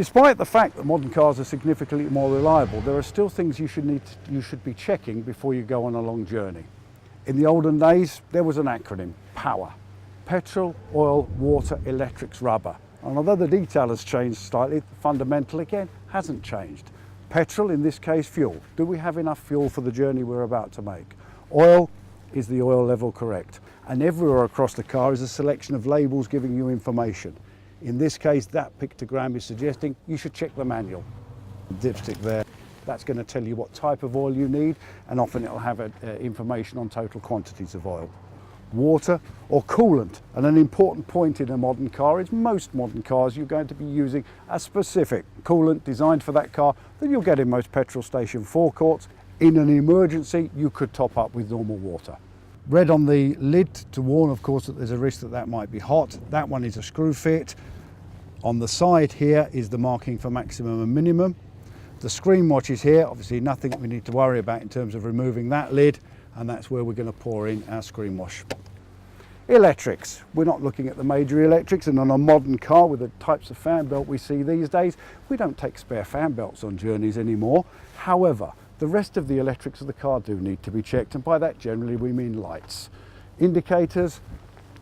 Despite the fact that modern cars are significantly more reliable, there are still things you should be checking before you go on a long journey. In the olden days, there was an acronym, POWER. Petrol, oil, water, electrics, rubber. And although the detail has changed slightly, the fundamental again hasn't changed. Petrol, in this case, fuel. Do we have enough fuel for the journey we're about to make? Oil, is the oil level correct? And everywhere across the car is a selection of labels giving you information. In this case, that pictogram is suggesting you should check the manual. Dipstick there, that's going to tell you what type of oil you need, and often it'll have information on total quantities of oil. Water or coolant, and an important point in a modern car is most modern cars you're going to be using a specific coolant designed for that car that you'll get in most petrol station forecourts. In an emergency, you could top up with normal water. Red on the lid to warn, of course, that there's a risk that that might be hot. That one is a screw fit. On the side here is the marking for maximum and minimum. The screen watch is here, obviously nothing we need to worry about in terms of removing that lid, and that's where we're going to pour in our screen wash. Electrics. We're not looking at the major electrics, and on a modern car with the types of fan belt we see these days, we don't take spare fan belts on journeys anymore. However, the rest of the electrics of the car do need to be checked, and by that generally we mean lights. Indicators,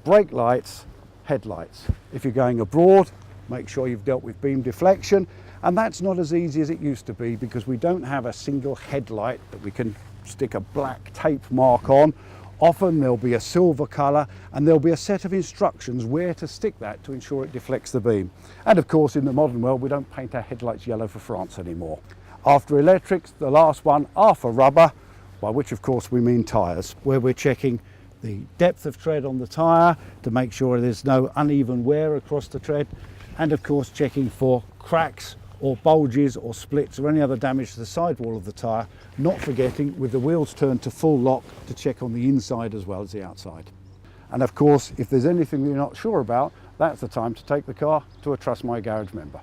brake lights, headlights. If you're going abroad, make sure you've dealt with beam deflection, and that's not as easy as it used to be because we don't have a single headlight that we can stick a black tape mark on. Often there'll be a silver colour, and there'll be a set of instructions where to stick that to ensure it deflects the beam. And of course, in the modern world, we don't paint our headlights yellow for France anymore. After electrics, the last one are for rubber, by which of course we mean tyres, where we're checking the depth of tread on the tyre to make sure there's no uneven wear across the tread, and of course checking for cracks or bulges or splits or any other damage to the sidewall of the tyre, not forgetting with the wheels turned to full lock to check on the inside as well as the outside. And of course, if there's anything you're not sure about, that's the time to take the car to a Trust My Garage member.